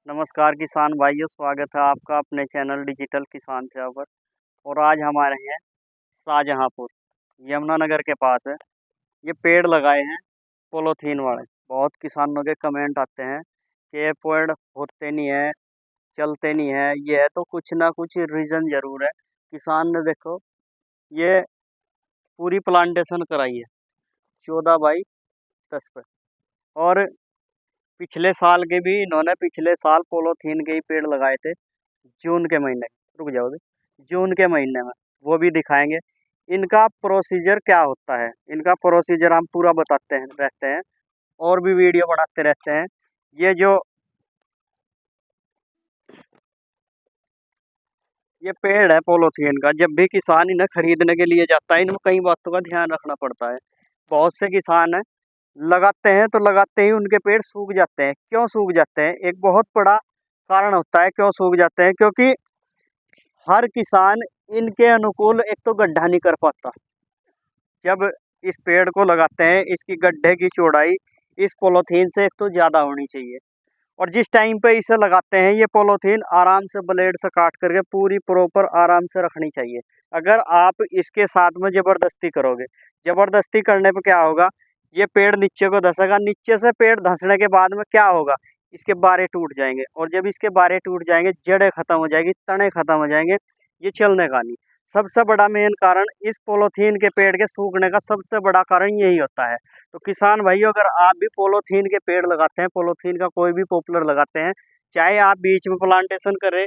नमस्कार किसान भाइयों, स्वागत है आपका अपने चैनल डिजिटल किसान सेवा पर। और आज हम आ रहे हैं शाहजहांपुर, यमुनानगर के पास है। ये पेड़ लगाए हैं पॉलीथीन वाले। बहुत किसानों के कमेंट आते हैं कि ये पेड़ होते नहीं है, चलते नहीं है। ये है तो कुछ ना कुछ रीज़न ज़रूर है। किसान ने देखो ये पूरी प्लांटेशन कराई है 14 बाई 10 पे। और पिछले साल के भी इन्होंने पिछले साल पॉलीथीन के ही पेड़ लगाए थे जून के महीने। रुक जाओ, जून के महीने में वो भी दिखाएंगे। इनका प्रोसीजर क्या होता है, इनका प्रोसीजर हम पूरा बताते हैं रहते हैं और भी वीडियो बनाते रहते हैं। ये जो ये पेड़ है पॉलीथीन का, जब भी किसान इन्हें खरीदने के लिए जाता है, इनमें कई बातों का ध्यान रखना पड़ता है। बहुत से किसान है लगाते हैं तो लगाते ही उनके पेड़ सूख जाते हैं। क्यों सूख जाते हैं? एक बहुत बड़ा कारण होता है क्यों सूख जाते हैं, क्योंकि हर किसान इनके अनुकूल एक तो गड्ढा नहीं कर पाता। जब इस पेड़ को लगाते हैं, इसकी गड्ढे की चौड़ाई इस पॉलीथीन से एक तो ज़्यादा होनी चाहिए। और जिस टाइम पे इसे लगाते हैं, ये पॉलीथीन आराम से ब्लेड से काट करके पूरी प्रॉपर आराम से रखनी चाहिए। अगर आप इसके साथ में ज़बरदस्ती करोगे, ज़बरदस्ती करने पे क्या होगा, ये पेड़ नीचे को धंसेगा। नीचे से पेड़ धंसने के बाद में क्या होगा, इसके बारे टूट जाएंगे। और जब इसके बारे टूट जाएंगे, जड़ें खत्म हो जाएगी, तने खत्म हो जाएंगे, ये चलने का नहीं। सबसे बड़ा मेन कारण इस पॉलीथीन के पेड़ के सूखने का सबसे बड़ा कारण यही होता है। तो किसान भाइयों, अगर आप भी पॉलीथीन के पेड़ लगाते हैं, पॉलीथीन का कोई भी पॉपुलर लगाते हैं, चाहे आप बीच में प्लांटेशन करें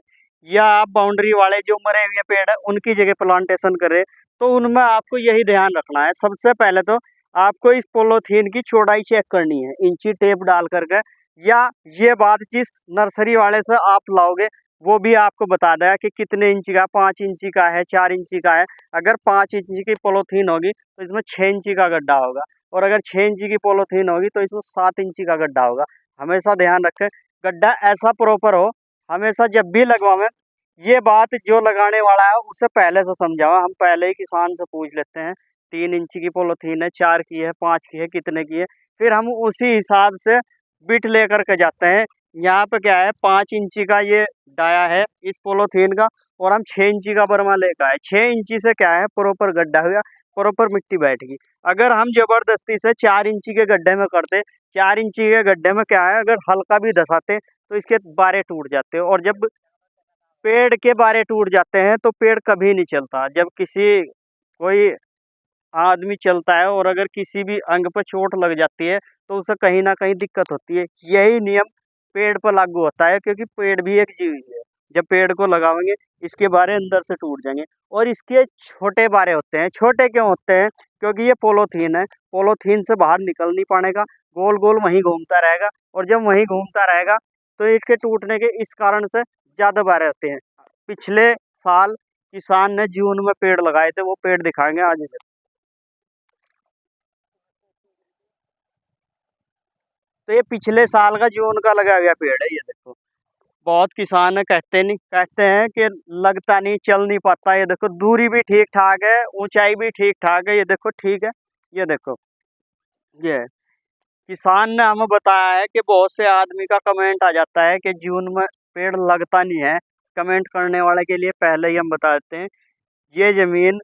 या आप बाउंड्री वाले जो मरे हुए पेड़ है उनकी जगह प्लांटेशन करें, तो उनमें आपको यही ध्यान रखना है। सबसे पहले तो आपको इस पॉलीथीन की चौड़ाई चेक करनी है, इंची टेप डाल करके। या ये बात जिस नर्सरी वाले से आप लाओगे वो भी आपको बता देगा कि कितने इंची का, 5 इंची का है, 4 इंची का है। अगर 5 इंची की पॉलीथीन होगी तो इसमें 6 इंची का गड्ढा होगा, और अगर 6 इंची की पॉलीथीन होगी तो इसमें 7 इंची का गड्ढा होगा। हमेशा ध्यान रखें गड्ढा ऐसा प्रॉपर हो। हमेशा जब भी लगवाएं, ये बात जो लगाने वाला है उसे पहले से समझाओ। हम पहले ही किसान से पूछ लेते हैं 3 इंची की पॉलीथीन है, 4 की है, 5 की है, कितने की है। फिर हम उसी हिसाब से बिट लेकर के जाते हैं। यहाँ पे क्या है, 5 इंची का ये डाया है इस पॉलीथीन का, और हम 6 इंची का बर्मा लेकर आए। 6 इंची से क्या है, प्रॉपर गड्ढा हुआ, प्रॉपर मिट्टी बैठ गई। अगर हम जबरदस्ती से 4 इंची के गड्ढे में करते, 4 इंची के गड्ढे में क्या है, अगर हल्का भी धसाते तो इसके बारे टूट जाते। और जब पेड़ के बारे टूट जाते हैं तो पेड़ कभी नहीं चलता। जब किसी कोई आदमी चलता है और अगर किसी भी अंग पर चोट लग जाती है तो उसे कहीं ना कहीं दिक्कत होती है। यही नियम पेड़ पर लागू होता है, क्योंकि पेड़ भी एक जीव ही है। जब पेड़ को लगाएंगे, इसके बारे अंदर से टूट जाएंगे। और इसके छोटे बारे होते हैं। छोटे क्यों होते हैं? क्योंकि ये पॉलीथीन है, पॉलीथीन से बाहर निकल नहीं पाएगा, गोल गोल वहीं घूमता रहेगा। और जब वहीं घूमता रहेगा तो इसके टूटने के इस कारण से ज़्यादा बारे होते हैं। पिछले साल किसान ने जून में पेड़ लगाए थे, वो पेड़ दिखाएंगे आज। तो ये पिछले साल का जून का लगा गया पेड़ है, ये देखो। बहुत किसान है कहते नहीं, कहते हैं कि लगता नहीं, चल नहीं पाता। ये देखो दूरी भी ठीक ठाक है, ऊंचाई भी ठीक ठाक है, ये देखो ठीक है। ये देखो ये है। किसान ने हमें बताया है कि बहुत से आदमी का कमेंट आ जाता है कि जून में पेड़ लगता नहीं है। कमेंट करने वाले के लिए पहले ही हम बता देते हैं, ये जमीन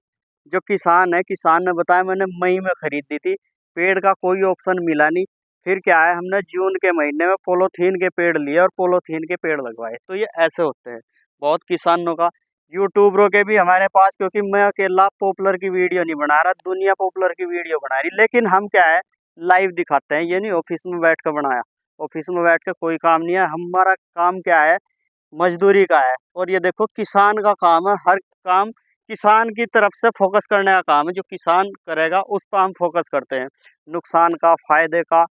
जो किसान है, किसान ने बताया मैंने मई में खरीदी थी, पेड़ का कोई ऑप्शन मिला नहीं। फिर क्या है, हमने जून के महीने में पॉलीथीन के पेड़ लिए और पॉलीथीन के पेड़ लगवाए। तो ये ऐसे होते हैं बहुत किसानों का। यूट्यूबरों के भी हमारे पास, क्योंकि मैं अकेला पॉपुलर की वीडियो नहीं बना रहा, दुनिया पॉपुलर की वीडियो बना रही। लेकिन हम क्या है, लाइव दिखाते हैं। ये नहीं ऑफिस में बैठ कर बनाया, ऑफिस में बैठ कर कोई काम नहीं है। हमारा काम क्या है, मजदूरी का है। और ये देखो किसान का काम है, हर काम किसान की तरफ से फोकस करने का काम है। जो किसान करेगा उस पर हम फोकस करते हैं, नुकसान का, फायदे का,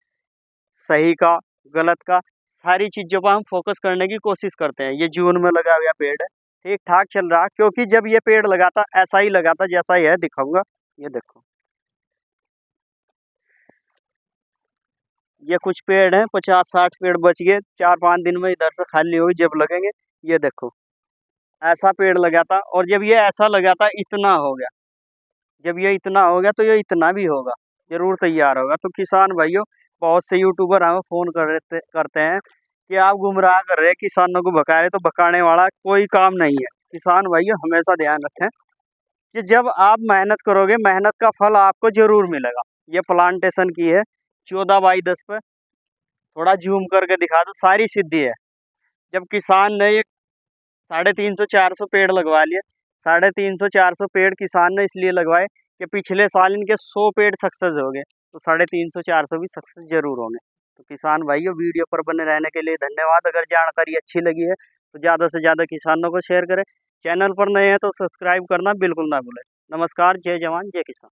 सही का, गलत का, सारी चीज़ों पर हम फोकस करने की कोशिश करते हैं। ये जून में लगा हुआ पेड़ है, ठीक ठाक चल रहा, क्योंकि जब ये पेड़ लगा था ऐसा ही लगा था जैसा ही है, दिखाऊंगा। ये देखो, ये कुछ पेड़ हैं, 50-60 पेड़ बच गए, 4-5 दिन में इधर से खाली हुई जब लगेंगे। ये देखो ऐसा पेड़ लगा था, और जब ये ऐसा लगा था इतना हो गया। जब ये इतना हो गया तो ये इतना भी होगा, जरूर तैयार होगा। तो किसान भाइयों, बहुत से यूट्यूबर हमें फ़ोन करते करते हैं कि आप गुमराह कर रहे हैं, किसानों को भगा रहे, तो भगाने वाला कोई काम नहीं है। किसान भाइयों हमेशा ध्यान रखें कि जब आप मेहनत करोगे, मेहनत का फल आपको जरूर मिलेगा। ये प्लांटेशन की है 14/10 पे, थोड़ा जूम करके दिखा दो, सारी सिद्धि है। जब किसान ने ये 350-400 पेड़ लगवा लिए, 350-400 पेड़ किसान ने इसलिए लगवाए कि पिछले साल इनके 100 पेड़ सक्सेस हो गए, तो 350-400 भी सक्सेस जरूर होंगे। तो किसान भाइयों वीडियो पर बने रहने के लिए धन्यवाद। अगर जानकारी अच्छी लगी है तो ज़्यादा से ज़्यादा किसानों को शेयर करें। चैनल पर नए हैं तो सब्सक्राइब करना बिल्कुल ना भूलें। नमस्कार, जय जवान जय किसान।